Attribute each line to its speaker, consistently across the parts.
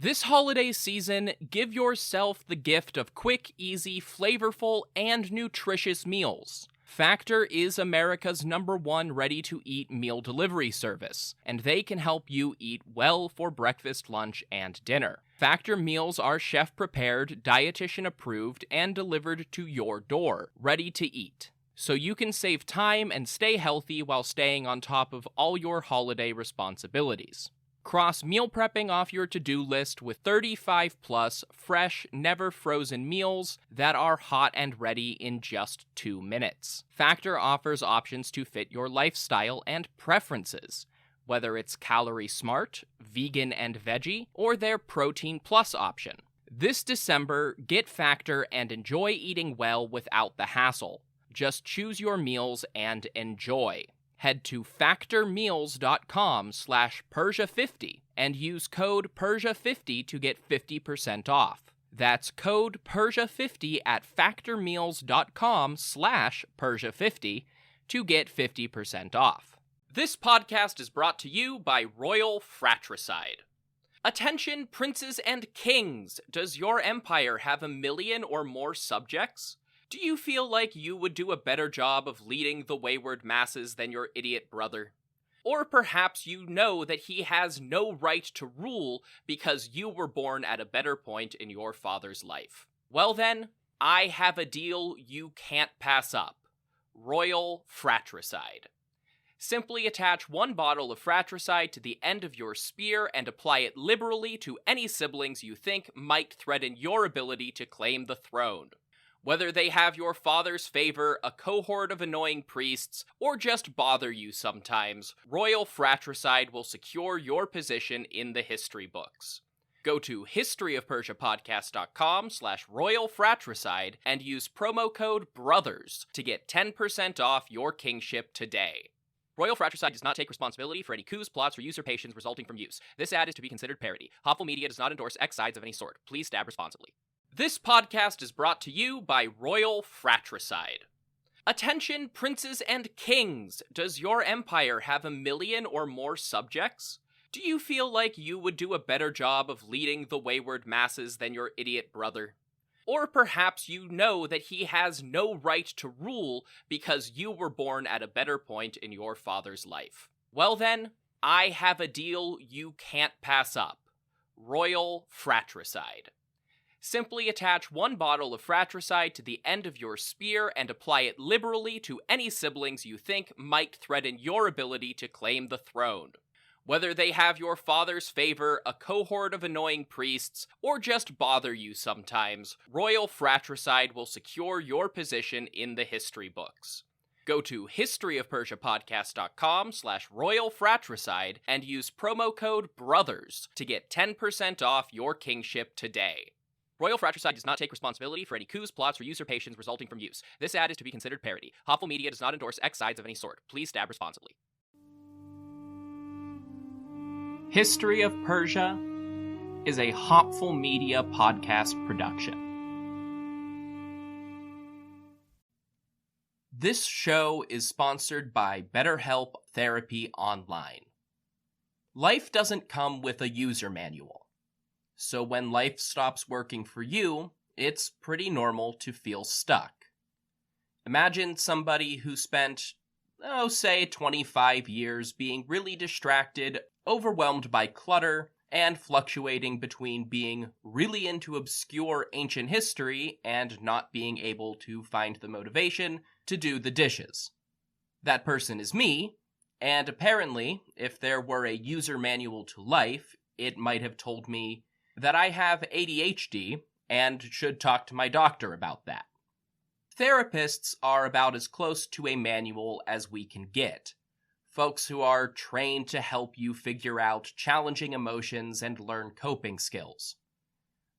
Speaker 1: This holiday season, give yourself the gift of quick, easy, flavorful, and nutritious meals. Factor is America's #1 ready-to-eat meal delivery service, and they can help you eat well for breakfast, lunch, and dinner. Factor meals are chef-prepared, dietitian-approved, and delivered to your door, ready to eat. So you can save time and stay healthy while staying on top of all your holiday responsibilities. Cross meal prepping off your to-do list with 35-plus fresh, never-frozen meals that are hot and ready in just 2 minutes. Factor offers options to fit your lifestyle and preferences, whether it's calorie smart, vegan and veggie, or their protein plus option. This December, get Factor and enjoy eating well without the hassle. Just choose your meals and enjoy. Head to factormeals.com/Persia50 and use code Persia50 to get 50% off. That's code Persia50 at factormeals.com/Persia50 to get 50% off. This podcast is brought to you by Royal Fratricide. Attention, princes and kings! Does your empire have 1 million or more subjects? Do you feel like you would do a better job of leading the wayward masses than your idiot brother? Or perhaps you know that he has no right to rule because you were born at a better point in your father's life. Well then, I have a deal you can't pass up. Royal Fratricide. Simply attach 1 bottle of fratricide to the end of your spear and apply it liberally to any siblings you think might threaten your ability to claim the throne. Whether they have your father's favor, a cohort of annoying priests, or just bother you sometimes, Royal Fratricide will secure your position in the history books. Go to historyofpersiapodcast.com/Royal Fratricide and use promo code BROTHERS to get 10% off your kingship today. Royal Fratricide does not take responsibility for any coups, plots, or usurpations resulting from use. This ad is to be considered parody. Hopful Media does not endorse X sides of any sort. Please stab responsibly. This podcast is brought to you by Royal Fratricide. Attention, princes and kings! Does your empire have 1 million or more subjects? Do you feel like you would do a better job of leading the wayward masses than your idiot brother? Or perhaps you know that he has no right to rule because you were born at a better point in your father's life. Well then, I have a deal you can't pass up. Royal Fratricide. Simply attach 1 bottle of fratricide to the end of your spear and apply it liberally to any siblings you think might threaten your ability to claim the throne. Whether they have your father's favor, a cohort of annoying priests, or just bother you sometimes, Royal Fratricide will secure your position in the history books. Go to historyofpersiapodcast.com/Royal Fratricide and use promo code BROTHERS to get 10% off your kingship today. Royal Fratricide does not take responsibility for any coups, plots, or usurpations resulting from use. This ad is to be considered parody. Hopful Media does not endorse X sides of any sort. Please stab responsibly. History of Persia is a Hopful Media podcast production. This show is sponsored by BetterHelp Therapy Online. Life doesn't come with a user manual. So when life stops working for you, it's pretty normal to feel stuck. Imagine somebody who spent, say 25 years being really distracted, overwhelmed by clutter, and fluctuating between being really into obscure ancient history and not being able to find the motivation to do the dishes. That person is me, and apparently, if there were a user manual to life, it might have told me that I have ADHD and should talk to my doctor about that. Therapists are about as close to a manual as we can get. Folks who are trained to help you figure out challenging emotions and learn coping skills.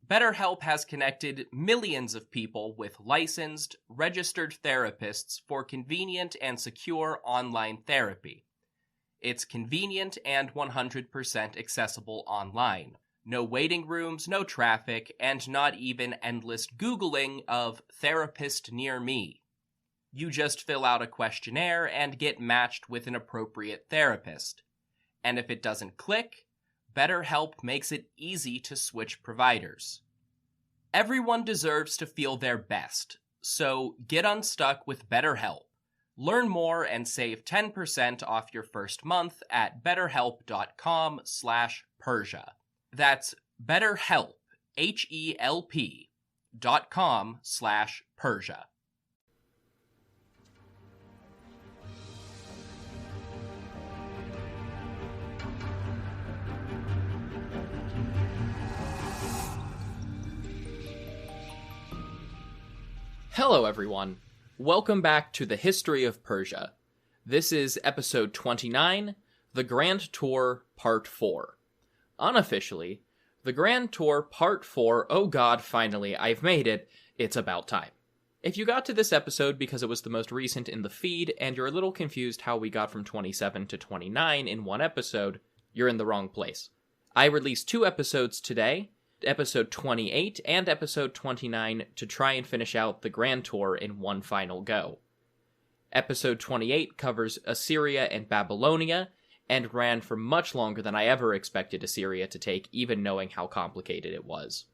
Speaker 1: BetterHelp has connected millions of people with licensed, registered therapists for convenient and secure online therapy. It's convenient and 100% accessible online. No waiting rooms, no traffic, and not even endless Googling of therapist near me. You just fill out a questionnaire and get matched with an appropriate therapist. And if it doesn't click, BetterHelp makes it easy to switch providers. Everyone deserves to feel their best, so get unstuck with BetterHelp. Learn more and save 10% off your first month at betterhelp.com/Persia. That's BetterHelp, HELP.com/Persia.
Speaker 2: Hello everyone, welcome back to the History of Persia. This is episode 29, The Grand Tour Part 4. Unofficially, The Grand Tour Part 4, oh god, finally, I've made it, it's about time. If you got to this episode because it was the most recent in the feed, and you're a little confused how we got from 27 to 29 in one episode, you're in the wrong place. I released 2 episodes today, episode 28 and episode 29, to try and finish out the Grand Tour in one final go. Episode 28 covers Assyria and Babylonia, and ran for much longer than I ever expected Assyria to take, even knowing how complicated it was.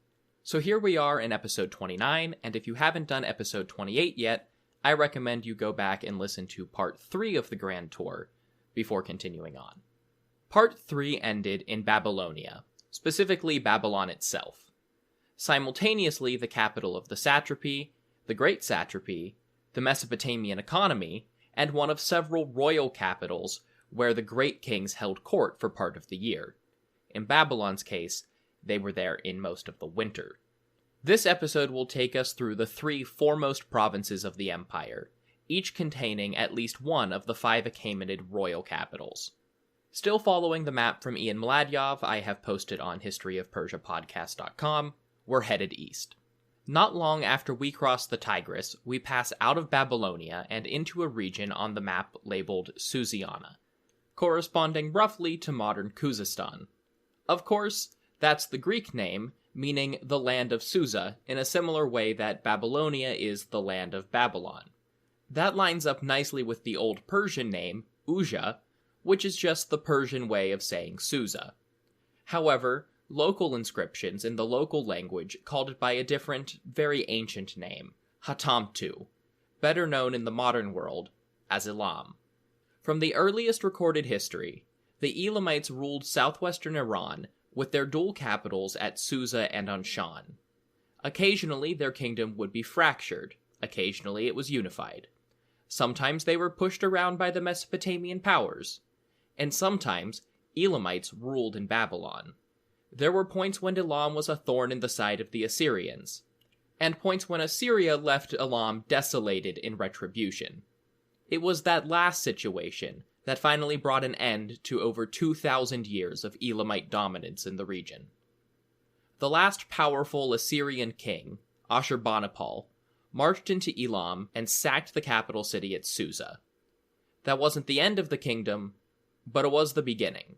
Speaker 2: So here we are in episode 29, and if you haven't done episode 28 yet, I recommend you go back and listen to part 3 of the Grand Tour before continuing on. Part 3 ended in Babylonia, specifically Babylon itself. Simultaneously, the capital of the satrapy, the Great Satrapy, the Mesopotamian economy, and one of several royal capitals where the great kings held court for part of the year. In Babylon's case, they were there in most of the winter. This episode will take us through the 3 foremost provinces of the empire, each containing at least one of the 5 Achaemenid royal capitals. Still following the map from Ian Mladyov I have posted on historyofpersiapodcast.com, we're headed east. Not long after we cross the Tigris, we pass out of Babylonia and into a region on the map labeled Susiana, corresponding roughly to modern Khuzestan. Of course, that's the Greek name, meaning the land of Susa, in a similar way that Babylonia is the land of Babylon. That lines up nicely with the old Persian name, Uja, which is just the Persian way of saying Susa. However, local inscriptions in the local language called it by a different, very ancient name, Hatamtu, better known in the modern world as Elam. From the earliest recorded history, the Elamites ruled southwestern Iran with their dual capitals at Susa and Anshan. Occasionally their kingdom would be fractured, occasionally it was unified. Sometimes they were pushed around by the Mesopotamian powers, and sometimes Elamites ruled in Babylon. There were points when Elam was a thorn in the side of the Assyrians, and points when Assyria left Elam desolated in retribution. It was that last situation that finally brought an end to over 2,000 years of Elamite dominance in the region. The last powerful Assyrian king, Ashurbanipal, marched into Elam and sacked the capital city at Susa. That wasn't the end of the kingdom, but it was the beginning.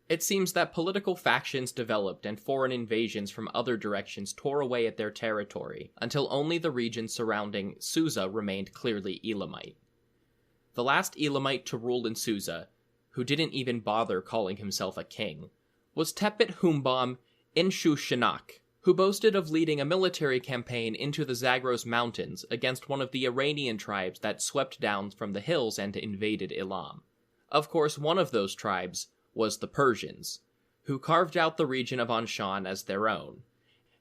Speaker 2: It seems that political factions developed and foreign invasions from other directions tore away at their territory until only the region surrounding Susa remained clearly Elamite. The last Elamite to rule in Susa, who didn't even bother calling himself a king, was Tepet Humbam Inshushinak, who boasted of leading a military campaign into the Zagros Mountains against one of the Iranian tribes that swept down from the hills and invaded Elam. Of course, one of those tribes was the Persians, who carved out the region of Anshan as their own,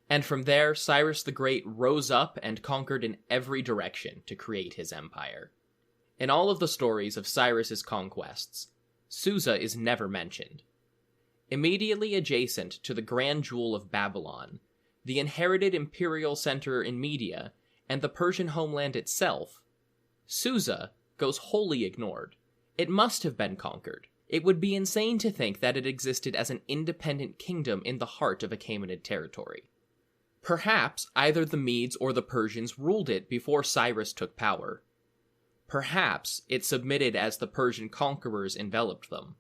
Speaker 2: and from there Cyrus the Great rose up and conquered in every direction to create his empire. In all of the stories of Cyrus's conquests, Susa is never mentioned. Immediately adjacent to the grand jewel of Babylon, the inherited imperial center in Media, and the Persian homeland itself, Susa goes wholly ignored. It must have been conquered. It would be insane to think that it existed as an independent kingdom in the heart of Achaemenid territory. Perhaps either the Medes or the Persians ruled it before Cyrus took power. Perhaps it submitted as the Persian conquerors enveloped them.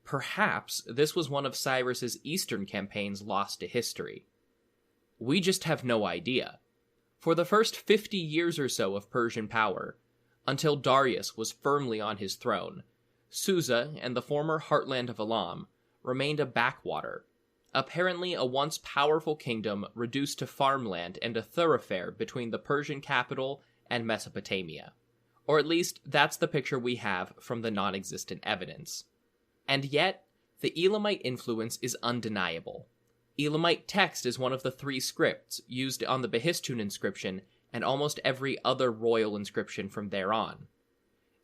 Speaker 2: Perhaps this was one of Cyrus's eastern campaigns lost to history. We just have no idea. For the first 50 years or so of Persian power, until Darius was firmly on his throne, Susa and the former heartland of Elam remained a backwater, apparently a once powerful kingdom reduced to farmland and a thoroughfare between the Persian capital and Mesopotamia. Or at least, that's the picture we have from the non-existent evidence. And yet, the Elamite influence is undeniable. Elamite text is one of the 3 scripts used on the Behistun inscription and almost every other royal inscription from there on.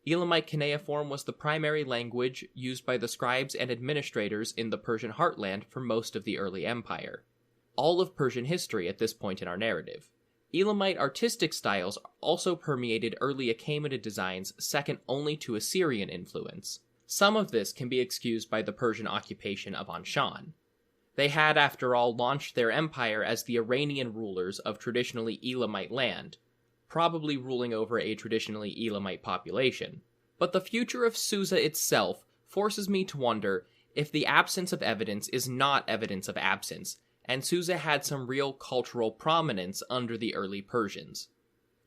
Speaker 2: Elamite cuneiform was the primary language used by the scribes and administrators in the Persian heartland for most of the early empire. All of Persian history at this point in our narrative. Elamite artistic styles also permeated early Achaemenid designs second only to Assyrian influence. Some of this can be excused by the Persian occupation of Anshan. They had, after all, launched their empire as the Iranian rulers of traditionally Elamite land, probably ruling over a traditionally Elamite population. But the future of Susa itself forces me to wonder if the absence of evidence is not evidence of absence, and Susa had some real cultural prominence under the early Persians.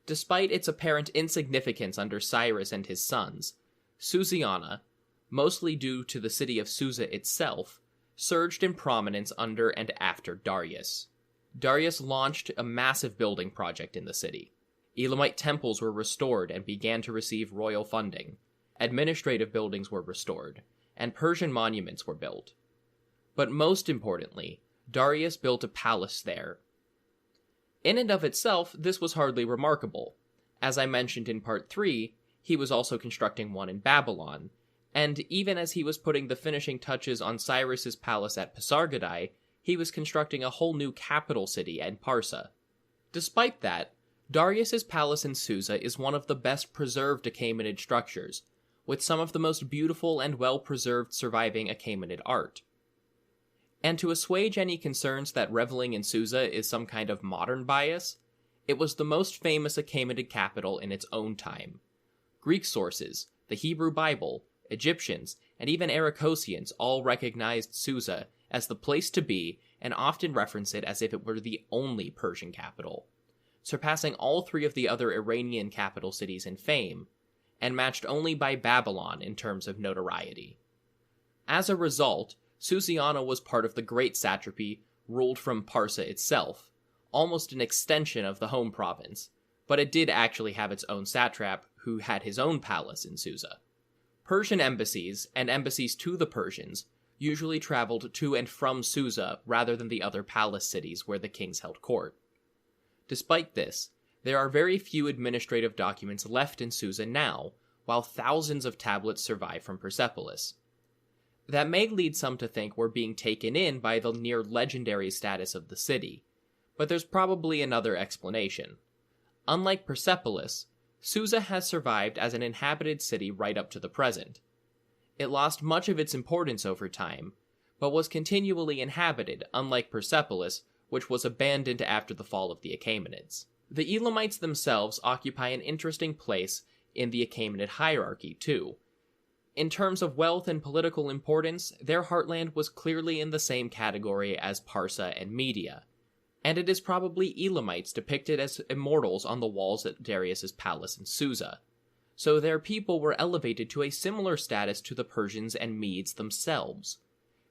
Speaker 2: Despite its apparent insignificance under Cyrus and his sons, Susiana, mostly due to the city of Susa itself, surged in prominence under and after Darius. Darius launched a massive building project in the city. Elamite temples were restored and began to receive royal funding. Administrative buildings were restored, and Persian monuments were built. But most importantly, Darius built a palace there. In and of itself, this was hardly remarkable. As I mentioned in Part 3, he was also constructing one in Babylon, and even as he was putting the finishing touches on Cyrus's palace at Pasargadae, he was constructing a whole new capital city in Parsa. Despite that, Darius's palace in Susa is one of the best preserved Achaemenid structures, with some of the most beautiful and well-preserved surviving Achaemenid art. And to assuage any concerns that reveling in Susa is some kind of modern bias, it was the most famous Achaemenid capital in its own time. Greek sources, the Hebrew Bible, Egyptians, and even Arachosians all recognized Susa as the place to be and often reference it as if it were the only Persian capital, surpassing all 3 of the other Iranian capital cities in fame, and matched only by Babylon in terms of notoriety. As a result, Susiana was part of the Great Satrapy ruled from Parsa itself, almost an extension of the home province, but it did actually have its own satrap who had his own palace in Susa. Persian embassies, and embassies to the Persians, usually traveled to and from Susa rather than the other palace cities where the kings held court. Despite this, there are very few administrative documents left in Susa now, while thousands of tablets survive from Persepolis. That may lead some to think we're being taken in by the near-legendary status of the city, but there's probably another explanation. Unlike Persepolis, Susa has survived as an inhabited city right up to the present. It lost much of its importance over time, but was continually inhabited, unlike Persepolis, which was abandoned after the fall of the Achaemenids. The Elamites themselves occupy an interesting place in the Achaemenid hierarchy, too. In terms of wealth and political importance, their heartland was clearly in the same category as Parsa and Media, and it is probably Elamites depicted as immortals on the walls at Darius's palace in Susa, so their people were elevated to a similar status to the Persians and Medes themselves.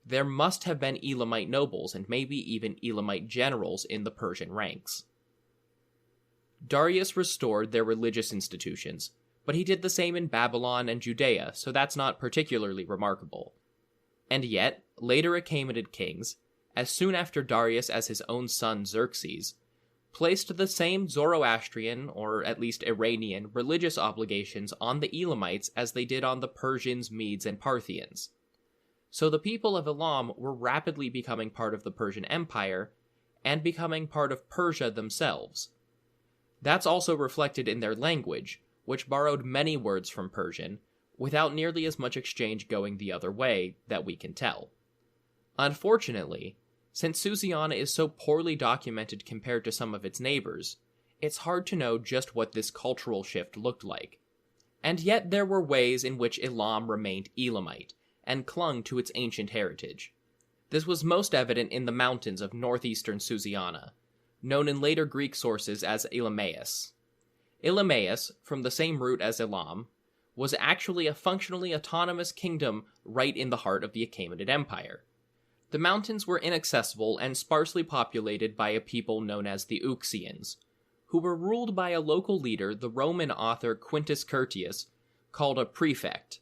Speaker 2: There must have been Elamite nobles and maybe even Elamite generals in the Persian ranks. Darius restored their religious institutions, but he did the same in Babylon and Judea, so that's not particularly remarkable. And yet, later Achaemenid kings, as soon after Darius as his own son Xerxes, placed the same Zoroastrian, or at least Iranian, religious obligations on the Elamites as they did on the Persians, Medes, and Parthians. So the people of Elam were rapidly becoming part of the Persian Empire, and becoming part of Persia themselves. That's also reflected in their language, which borrowed many words from Persian, without nearly as much exchange going the other way that we can tell. Unfortunately, since Susiana is so poorly documented compared to some of its neighbors, it's hard to know just what this cultural shift looked like. And yet there were ways in which Elam remained Elamite, and clung to its ancient heritage. This was most evident in the mountains of northeastern Susiana, known in later Greek sources as Elamaeus. Elamaeus, from the same root as Elam, was actually a functionally autonomous kingdom right in the heart of the Achaemenid Empire. The mountains were inaccessible and sparsely populated by a people known as the Uxians, who were ruled by a local leader, the Roman author Quintus Curtius, called a prefect,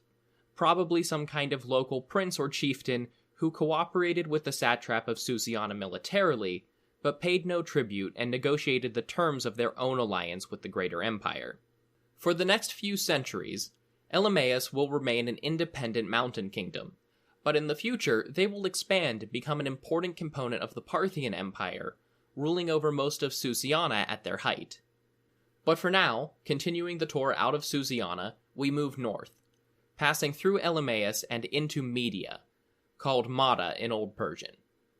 Speaker 2: probably some kind of local prince or chieftain who cooperated with the satrap of Susiana militarily, but paid no tribute and negotiated the terms of their own alliance with the greater empire. For the next few centuries, Elymais will remain an independent mountain kingdom, but in the future they will expand and become an important component of the Parthian Empire, ruling over most of Susiana at their height. But for now, continuing the tour out of Susiana, we move north, passing through Elymais and into Media, called Mada in Old Persian.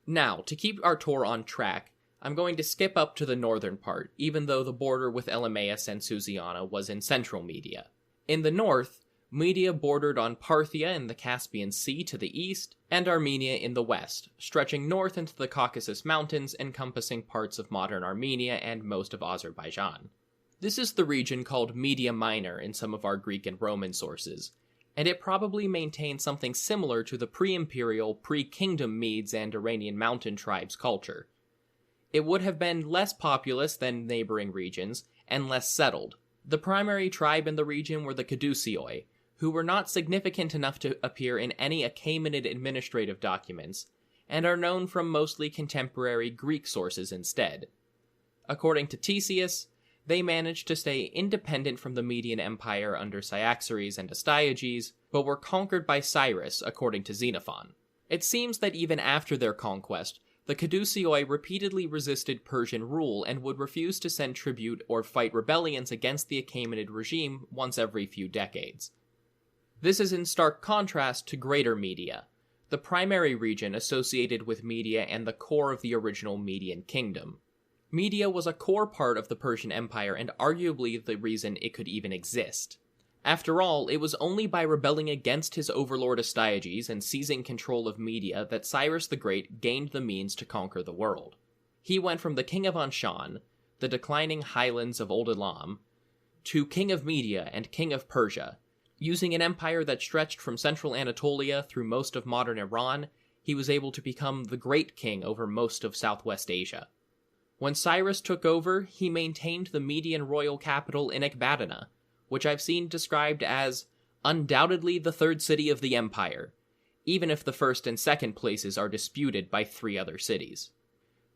Speaker 2: Now, to keep our tour on track, I'm going to skip up to the northern part, even though the border with Elymais and Susiana was in central Media. In the north, Media bordered on Parthia in the Caspian Sea to the east, and Armenia in the west, stretching north into the Caucasus Mountains, encompassing parts of modern Armenia and most of Azerbaijan. This is the region called Media Minor in some of our Greek and Roman sources, and it probably maintained something similar to the pre-imperial, pre-kingdom Medes and Iranian mountain tribes culture. It would have been less populous than neighboring regions, and less settled. The primary tribe in the region were the Caduceoi, who were not significant enough to appear in any Achaemenid administrative documents, and are known from mostly contemporary Greek sources instead. According to Ctesias, they managed to stay independent from the Median Empire under Cyaxares and Astyages, but were conquered by Cyrus, according to Xenophon. It seems that even after their conquest, the Caduceoi repeatedly resisted Persian rule and would refuse to send tribute or fight rebellions against the Achaemenid regime once every few decades. This is in stark contrast to Greater Media, the primary region associated with Media and the core of the original Median kingdom. Media was a core part of the Persian Empire and arguably the reason it could even exist. After all, it was only by rebelling against his overlord Astyages and seizing control of Media that Cyrus the Great gained the means to conquer the world. He went from the king of Anshan, the declining highlands of Old Elam, to king of Media and king of Persia. Using an empire that stretched from central Anatolia through most of modern Iran, he was able to become the great king over most of Southwest Asia. When Cyrus took over, he maintained the Median royal capital in Ecbatana, which I've seen described as undoubtedly the third city of the empire, even if the first and second places are disputed by 3 other cities.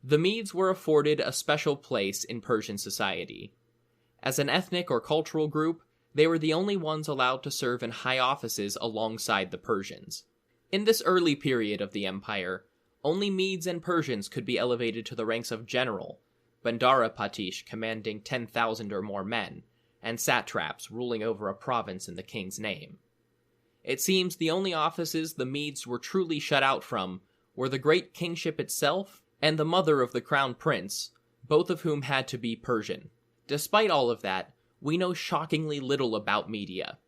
Speaker 2: The Medes were afforded a special place in Persian society. As an ethnic or cultural group, they were the only ones allowed to serve in high offices alongside the Persians. In this early period of the empire, only Medes and Persians could be elevated to the ranks of general, Bandara Patish commanding 10,000 or more men, and satraps ruling over a province in the king's name. It seems the only offices the Medes were truly shut out from were the great kingship itself and the mother of the crown prince, both of whom had to be Persian. Despite all of that, we know shockingly little about Media.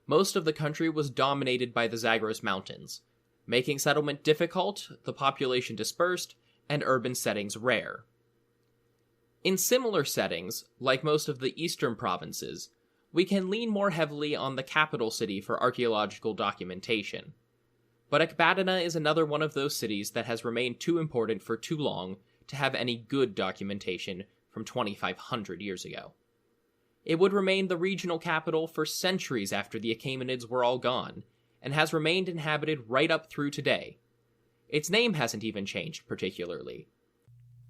Speaker 2: Most of the country was dominated by the Zagros Mountains, making settlement difficult, the population dispersed, and urban settings rare. In similar settings, like most of the eastern provinces, we can lean more heavily on the capital city for archaeological documentation. But Ecbatana is another one of those cities that has remained too important for too long to have any good documentation from 2,500 years ago. It would remain the regional capital for centuries after the Achaemenids were all gone, and has remained inhabited right up through today. Its name hasn't even changed particularly.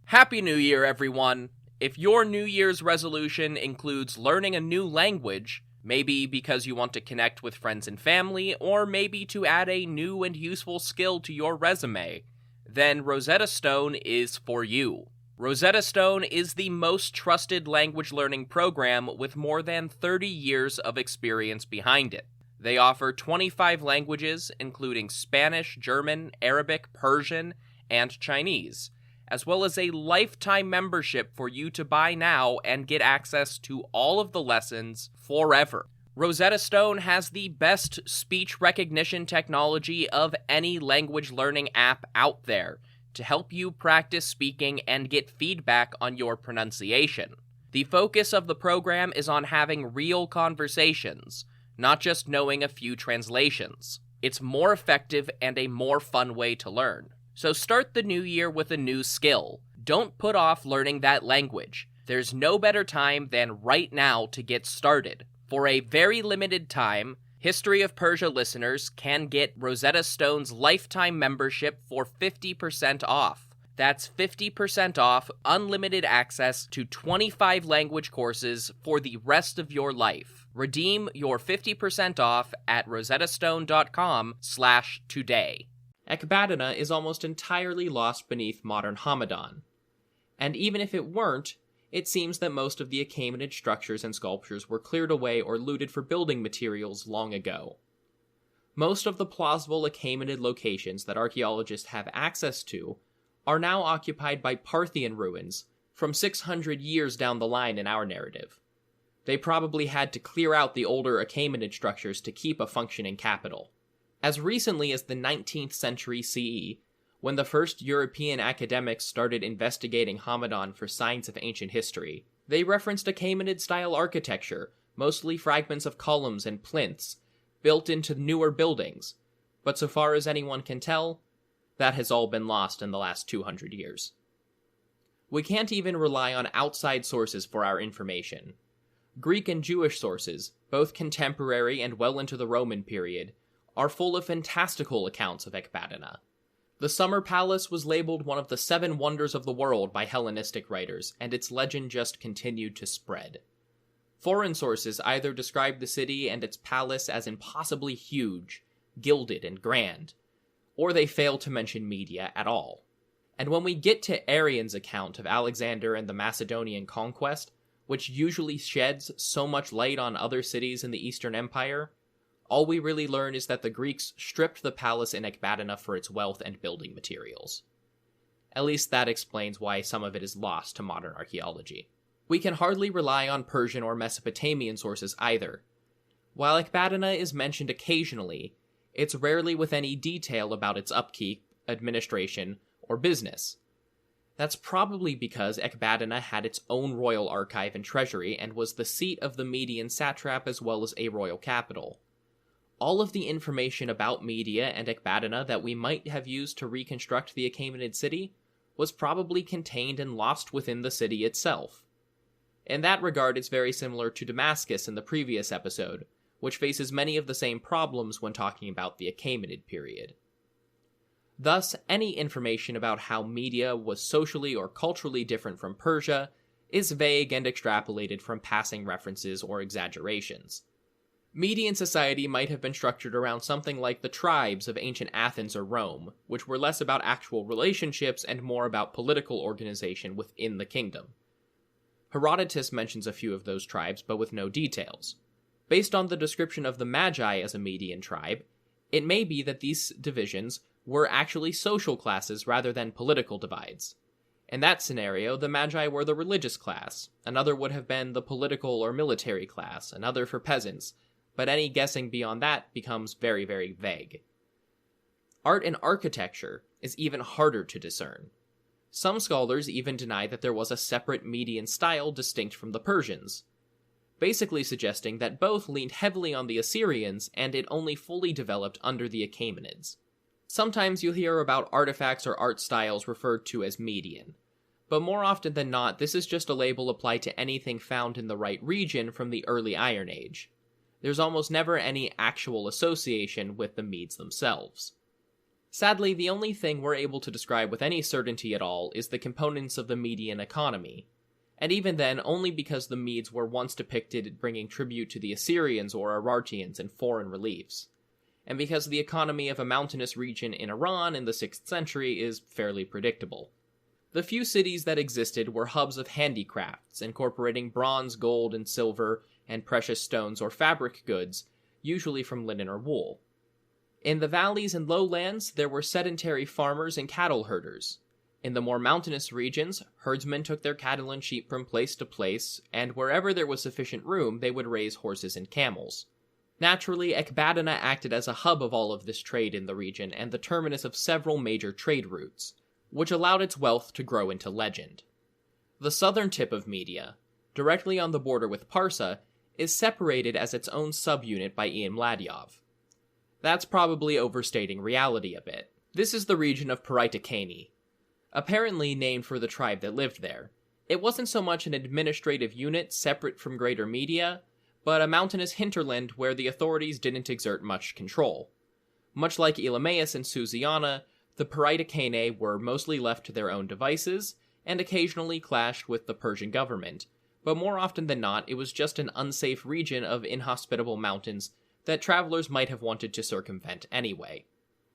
Speaker 1: Happy New Year, everyone! If your New Year's resolution includes learning a new language, maybe because you want to connect with friends and family, or maybe to add a new and useful skill to your resume, then Rosetta Stone is for you. Rosetta Stone is the most trusted language learning program with more than 30 years of experience behind it. They offer 25 languages, including Spanish, German, Arabic, Persian, and Chinese, as well as a lifetime membership for you to buy now and get access to all of the lessons forever. Rosetta Stone has the best speech recognition technology of any language learning app out there to help you practice speaking and get feedback on your pronunciation. The focus of the program is on having real conversations, not just knowing a few translations. It's more effective and a more fun way to learn. So start the new year with a new skill. Don't put off learning that language. There's no better time than right now to get started. For a very limited time, History of Persia listeners can get Rosetta Stone's lifetime membership for 50% off. That's 50% off unlimited access to 25 language courses for the rest of your life. Redeem your 50% off at rosettastone.com/today.
Speaker 2: Ecbatana is almost entirely lost beneath modern Hamadan. And even if it weren't, it seems that most of the Achaemenid structures and sculptures were cleared away or looted for building materials long ago. Most of the plausible Achaemenid locations that archaeologists have access to are now occupied by Parthian ruins from 600 years down the line in our narrative. They probably had to clear out the older Achaemenid structures to keep a functioning capital. As recently as the 19th century CE, when the first European academics started investigating Hamadan for signs of ancient history, they referenced Achaemenid-style architecture, mostly fragments of columns and plinths, built into newer buildings, but so far as anyone can tell, that has all been lost in the last 200 years. We can't even rely on outside sources for our information. Greek and Jewish sources, both contemporary and well into the Roman period, are full of fantastical accounts of Ecbatana. The Summer Palace was labeled one of the 7 wonders of the world by Hellenistic writers, and its legend just continued to spread. Foreign sources either describe the city and its palace as impossibly huge, gilded, and grand, or they fail to mention Media at all. And when we get to Arrian's account of Alexander and the Macedonian conquest, which usually sheds so much light on other cities in the Eastern Empire, all we really learn is that the Greeks stripped the palace in Ecbatana for its wealth and building materials. At least that explains why some of it is lost to modern archaeology. We can hardly rely on Persian or Mesopotamian sources either. While Ecbatana is mentioned occasionally, it's rarely with any detail about its upkeep, administration, or business. That's probably because Ecbatana had its own royal archive and treasury and was the seat of the Median satrap as well as a royal capital. All of the information about Media and Ecbatana that we might have used to reconstruct the Achaemenid city was probably contained and lost within the city itself. In that regard, it's very similar to Damascus in the previous episode, which faces many of the same problems when talking about the Achaemenid period. Thus, any information about how Media was socially or culturally different from Persia is vague and extrapolated from passing references or exaggerations. Median society might have been structured around something like the tribes of ancient Athens or Rome, which were less about actual relationships and more about political organization within the kingdom. Herodotus mentions a few of those tribes, but with no details. Based on the description of the Magi as a Median tribe, it may be that these divisions were actually social classes rather than political divides. In that scenario, the Magi were the religious class, another would have been the political or military class, another for peasants, but any guessing beyond that becomes very, very vague. Art and architecture is even harder to discern. Some scholars even deny that there was a separate Median style distinct from the Persians, basically suggesting that both leaned heavily on the Assyrians and it only fully developed under the Achaemenids. Sometimes you'll hear about artifacts or art styles referred to as Median, but more often than not, this is just a label applied to anything found in the right region from the early Iron Age. There's almost never any actual association with the Medes themselves. Sadly, the only thing we're able to describe with any certainty at all is the components of the Median economy, and even then only because the Medes were once depicted bringing tribute to the Assyrians or Arartians in foreign reliefs, and because the economy of a mountainous region in Iran in the 6th century is fairly predictable. The few cities that existed were hubs of handicrafts, incorporating bronze, gold, and silver, and precious stones or fabric goods, usually from linen or wool. In the valleys and lowlands, there were sedentary farmers and cattle herders. In the more mountainous regions, herdsmen took their cattle and sheep from place to place, and wherever there was sufficient room, they would raise horses and camels. Naturally, Ecbatana acted as a hub of all of this trade in the region and the terminus of several major trade routes, which allowed its wealth to grow into legend. The southern tip of Media, directly on the border with Parsa, is separated as its own subunit by Ian Mladyov. That's probably overstating reality a bit. This is the region of Achaemenid, apparently named for the tribe that lived there. It wasn't so much an administrative unit separate from Greater Media, but a mountainous hinterland where the authorities didn't exert much control. Much like Elymais and Susiana, the Achaemenid were mostly left to their own devices, and occasionally clashed with the Persian government, but more often than not it was just an unsafe region of inhospitable mountains that travelers might have wanted to circumvent anyway.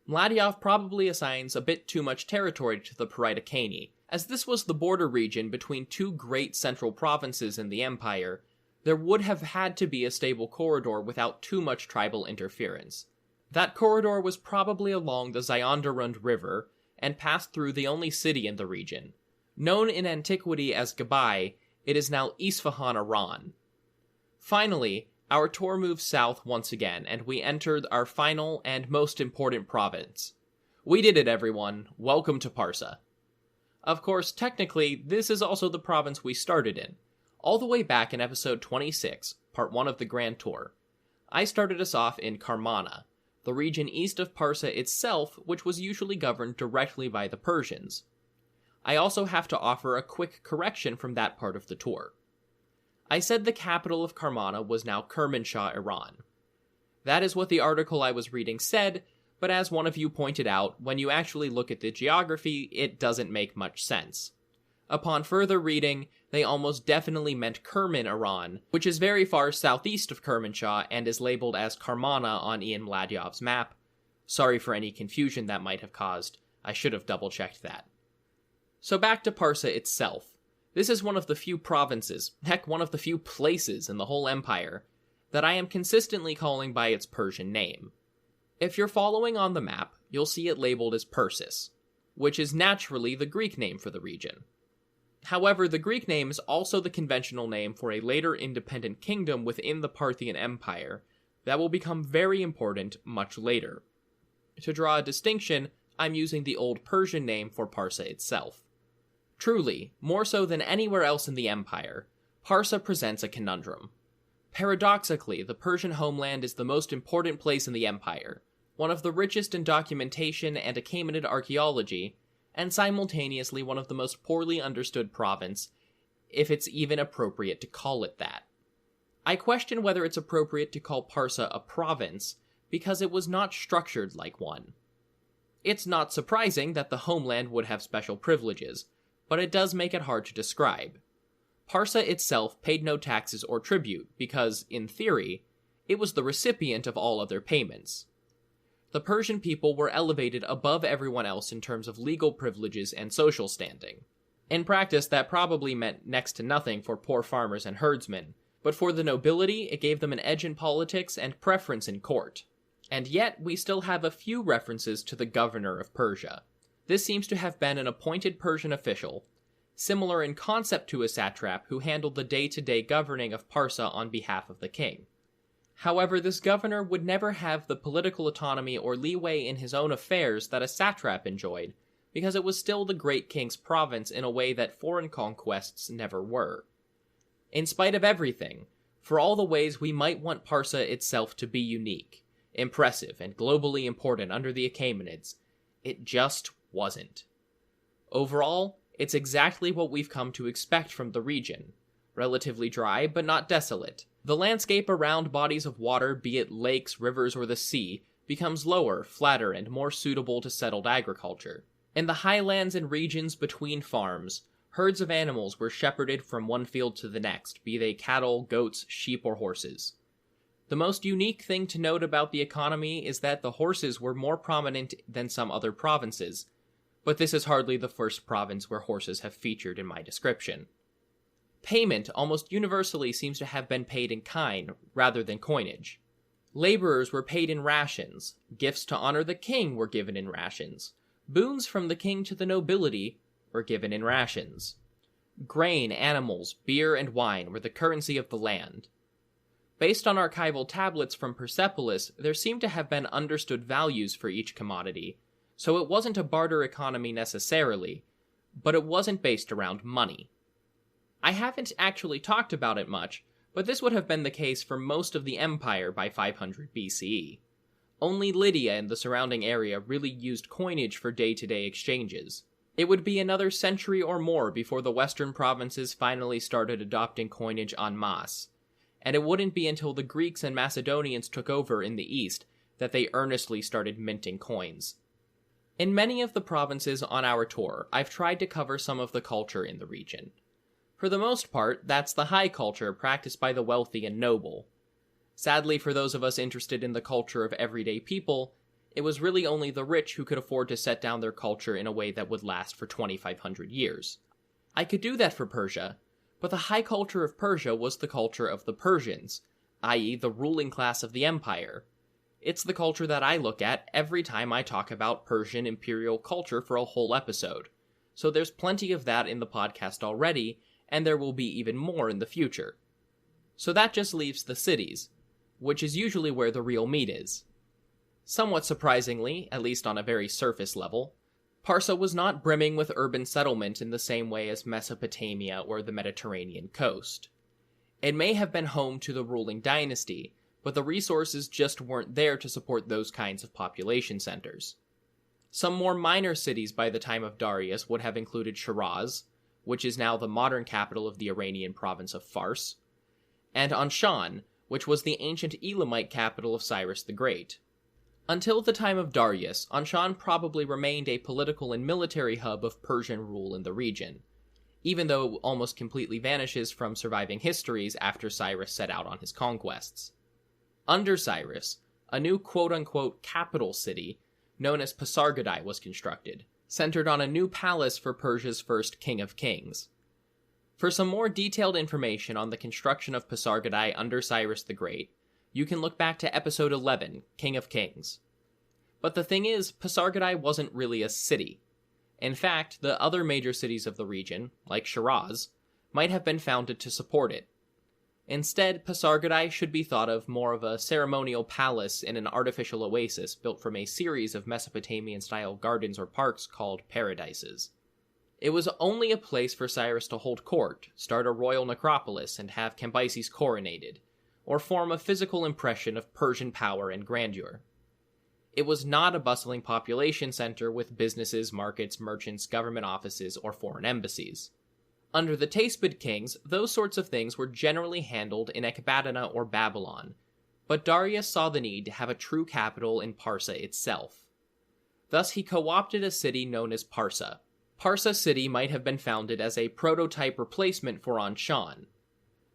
Speaker 2: Mladyov probably assigns a bit too much territory to the Achaemenid, as this was the border region between two great central provinces in the empire. There would have had to be a stable corridor without too much tribal interference. That corridor was probably along the Zyanderund River, and passed through the only city in the region. Known in antiquity as Gabai, it is now Isfahan, Iran. Finally, our tour moves south once again, and we entered our final and most important province. We did it, everyone. Welcome to Parsa. Of course, technically, this is also the province we started in, all the way back in episode 26, part 1 of the Grand Tour. I started us off in Karmana, the region east of Parsa itself, which was usually governed directly by the Persians. I also have to offer a quick correction from that part of the tour. I said the capital of Karmana was now Kermanshah, Iran. That is what the article I was reading said, but as one of you pointed out, when you actually look at the geography, it doesn't make much sense. Upon further reading, they almost definitely meant Kerman, Iran, which is very far southeast of Kermanshah and is labeled as Karmana on Ian Mladyov's map. Sorry for any confusion that might have caused. I should have double-checked that. So back to Parsa itself. This is one of the few provinces, heck, one of the few places in the whole empire, that I am consistently calling by its Persian name. If you're following on the map, you'll see it labeled as Persis, which is naturally the Greek name for the region. However, the Greek name is also the conventional name for a later independent kingdom within the Parthian Empire that will become very important much later. To draw a distinction, I'm using the Old Persian name for Parsa itself. Truly, more so than anywhere else in the empire, Parsa presents a conundrum. Paradoxically, the Persian homeland is the most important place in the empire, one of the richest in documentation and Achaemenid archaeology, and simultaneously one of the most poorly understood province, if it's even appropriate to call it that. I question whether it's appropriate to call Parsa a province, because it was not structured like one. It's not surprising that the homeland would have special privileges, but it does make it hard to describe. Parsa itself paid no taxes or tribute because, in theory, it was the recipient of all other payments. The Persian people were elevated above everyone else in terms of legal privileges and social standing. In practice, that probably meant next to nothing for poor farmers and herdsmen, but for the nobility, it gave them an edge in politics and preference in court. And yet, we still have a few references to the governor of Persia. This seems to have been an appointed Persian official, similar in concept to a satrap who handled the day-to-day governing of Parsa on behalf of the king. However, this governor would never have the political autonomy or leeway in his own affairs that a satrap enjoyed, because it was still the great king's province in a way that foreign conquests never were. In spite of everything, for all the ways we might want Parsa itself to be unique, impressive, and globally important under the Achaemenids, it just wasn't. Overall, it's exactly what we've come to expect from the region. Relatively dry, but not desolate. The landscape around bodies of water, be it lakes, rivers, or the sea, becomes lower, flatter, and more suitable to settled agriculture. In the highlands and regions between farms, herds of animals were shepherded from one field to the next, be they cattle, goats, sheep, or horses. The most unique thing to note about the economy is that the horses were more prominent than some other provinces, but this is hardly the first province where horses have featured in my description. Payment almost universally seems to have been paid in kind rather than coinage. Laborers were paid in rations, gifts to honor the king were given in rations, boons from the king to the nobility were given in rations. Grain, animals, beer, and wine were the currency of the land. Based on archival tablets from Persepolis, there seem to have been understood values for each commodity, so it wasn't a barter economy necessarily, but it wasn't based around money. I haven't actually talked about it much, but this would have been the case for most of the empire by 500 BCE. Only Lydia and the surrounding area really used coinage for day-to-day exchanges. It would be another century or more before the western provinces finally started adopting coinage en masse, and it wouldn't be until the Greeks and Macedonians took over in the east that they earnestly started minting coins. In many of the provinces on our tour, I've tried to cover some of the culture in the region. For the most part, that's the high culture practiced by the wealthy and noble. Sadly, for those of us interested in the culture of everyday people, it was really only the rich who could afford to set down their culture in a way that would last for 2,500 years. I could do that for Persia, but the high culture of Persia was the culture of the Persians, i.e. the ruling class of the empire. It's the culture that I look at every time I talk about Persian imperial culture for a whole episode, so there's plenty of that in the podcast already, and there will be even more in the future. So that just leaves the cities, which is usually where the real meat is. Somewhat surprisingly, at least on a very surface level, Parsa was not brimming with urban settlement in the same way as Mesopotamia or the Mediterranean coast. It may have been home to the ruling dynasty, but the resources just weren't there to support those kinds of population centers. Some more minor cities by the time of Darius would have included Shiraz, which is now the modern capital of the Iranian province of Fars, and Anshan, which was the ancient Elamite capital of Cyrus the Great. Until the time of Darius, Anshan probably remained a political and military hub of Persian rule in the region, even though it almost completely vanishes from surviving histories after Cyrus set out on his conquests. Under Cyrus, a new quote-unquote capital city, known as Pasargadae, was constructed, centered on a new palace for Persia's first king of kings. For some more detailed information on the construction of Pasargadae under Cyrus the Great, you can look back to episode 11, King of Kings. But the thing is, Pasargadae wasn't really a city. In fact, the other major cities of the region, like Shiraz, might have been founded to support it. Instead, Pasargadae should be thought of more of a ceremonial palace in an artificial oasis built from a series of Mesopotamian-style gardens or parks called paradises. It was only a place for Cyrus to hold court, start a royal necropolis, and have Cambyses coronated, or form a physical impression of Persian power and grandeur. It was not a bustling population center with businesses, markets, merchants, government offices, or foreign embassies. Under the Tayspid kings, those sorts of things were generally handled in Ecbatana or Babylon, but Darius saw the need to have a true capital in Parsa itself. Thus he co-opted a city known as Parsa. Parsa city might have been founded as a prototype replacement for Anshan.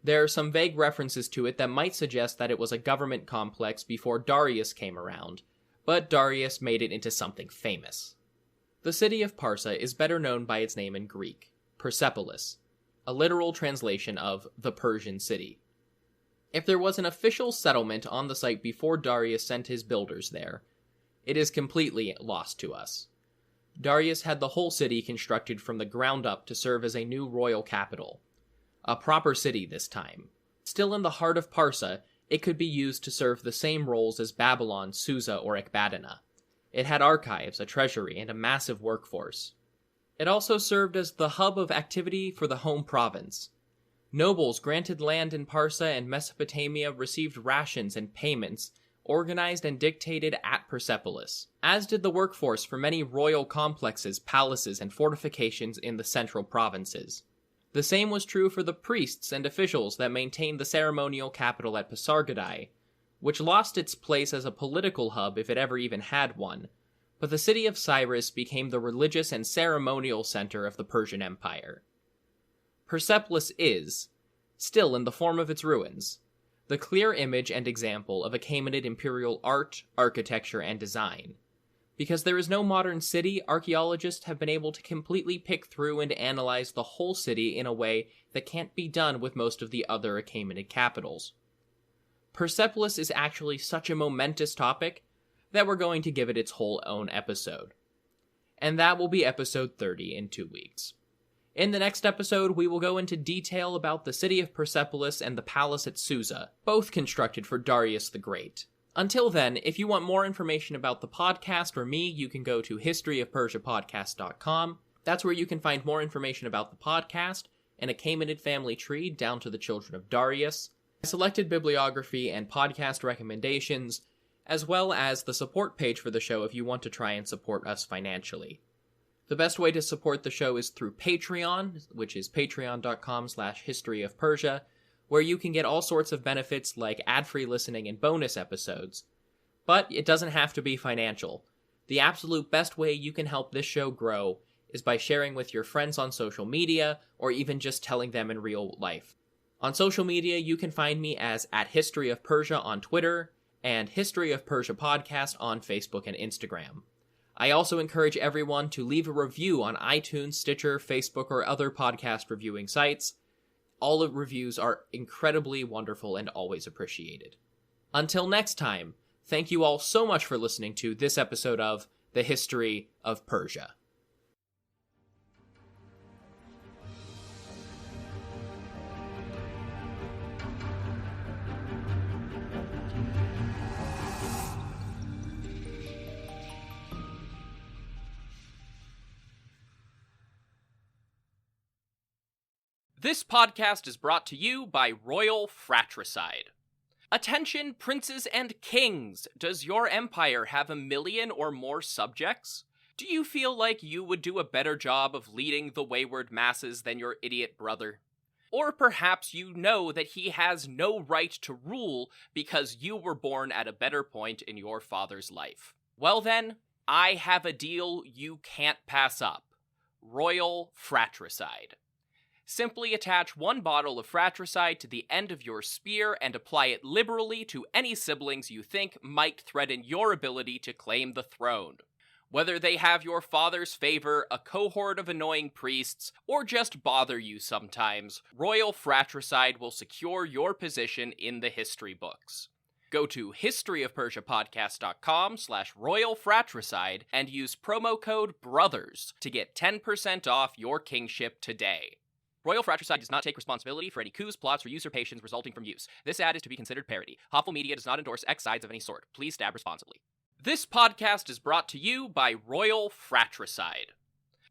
Speaker 2: There are some vague references to it that might suggest that it was a government complex before Darius came around, but Darius made it into something famous. The city of Parsa is better known by its name in Greek, Persepolis, a literal translation of the Persian city. If there was an official settlement on the site before Darius sent his builders there, it is completely lost to us. Darius had the whole city constructed from the ground up to serve as a new royal capital. A proper city this time. Still in the heart of Parsa, it could be used to serve the same roles as Babylon, Susa, or Ecbatana. It had archives, a treasury, and a massive workforce. It also served as the hub of activity for the home province. Nobles granted land in Parsa and Mesopotamia received rations and payments, organized and dictated at Persepolis, as did the workforce for many royal complexes, palaces, and fortifications in the central provinces. The same was true for the priests and officials that maintained the ceremonial capital at Pasargadae, which lost its place as a political hub if it ever even had one, but the city of Cyrus became the religious and ceremonial center of the Persian Empire. Persepolis is, still in the form of its ruins, the clear image and example of Achaemenid imperial art, architecture, and design. Because there is no modern city, archaeologists have been able to completely pick through and analyze the whole city in a way that can't be done with most of the other Achaemenid capitals. Persepolis is actually such a momentous topic that we're going to give it its whole own episode. And that will be episode 30 in 2 weeks. In the next episode, we will go into detail about the city of Persepolis and the palace at Susa, both constructed for Darius the Great. Until then, if you want more information about the podcast or me, you can go to historyofpersiapodcast.com. That's where you can find more information about the podcast, an Achaemenid family tree down to the children of Darius, selected bibliography and podcast recommendations, as well as the support page for the show if you want to try and support us financially. The best way to support the show is through Patreon, which is patreon.com/historyofpersia, where you can get all sorts of benefits like ad-free listening and bonus episodes. But it doesn't have to be financial. The absolute best way you can help this show grow is by sharing with your friends on social media, or even just telling them in real life. On social media, you can find me as @HistoryOfPersia on Twitter, and History of Persia Podcast on Facebook and Instagram. I also encourage everyone to leave a review on iTunes, Stitcher, Facebook, or other podcast reviewing sites. All the reviews are incredibly wonderful and always appreciated. Until next time, thank you all so much for listening to this episode of The History of Persia.
Speaker 1: This podcast is brought to you by Royal Fratricide. Attention, princes and kings! Does your empire have 1 million or more subjects? Do you feel like you would do a better job of leading the wayward masses than your idiot brother? Or perhaps you know that he has no right to rule because you were born at a better point in your father's life. Well then, I have a deal you can't pass up. Royal Fratricide. Simply attach 1 bottle of fratricide to the end of your spear and apply it liberally to any siblings you think might threaten your ability to claim the throne. Whether they have your father's favor, a cohort of annoying priests, or just bother you sometimes, Royal Fratricide will secure your position in the history books. Go to historyofpersiapodcast.com/Royal Fratricide and use promo code BROTHERS to get 10% off your kingship today. Royal Fratricide does not take responsibility for any coups, plots, or usurpations resulting from use. This ad is to be considered parody. Hopful Media does not endorse X sides of any sort. Please stab responsibly. This podcast is brought to you by Royal Fratricide.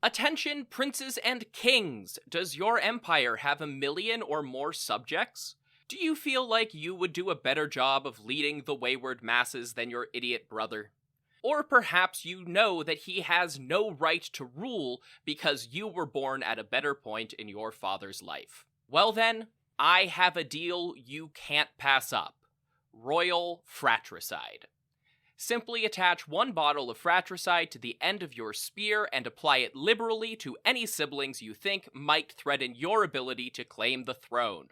Speaker 1: Attention, princes and kings! Does your empire have 1 million or more subjects? Do you feel like you would do a better job of leading the wayward masses than your idiot brother? Or perhaps you know that he has no right to rule because you were born at a better point in your father's life. Well then, I have a deal you can't pass up. Royal Fratricide. Simply attach 1 bottle of fratricide to the end of your spear and apply it liberally to any siblings you think might threaten your ability to claim the throne.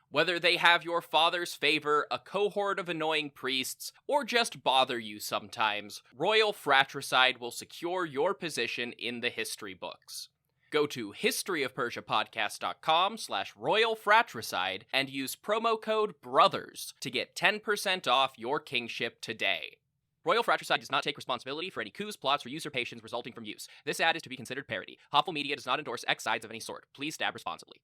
Speaker 1: Whether they have your father's favor, a cohort of annoying priests, or just bother you sometimes, Royal Fratricide will secure your position in the history books. Go to historyofpersiapodcast.com/Royal Fratricide and use promo code BROTHERS to get 10% off your kingship today. Royal Fratricide does not take responsibility for any coups, plots, or usurpations resulting from use. This ad is to be considered parody. Hopful Media does not endorse X sides of any sort. Please stab responsibly.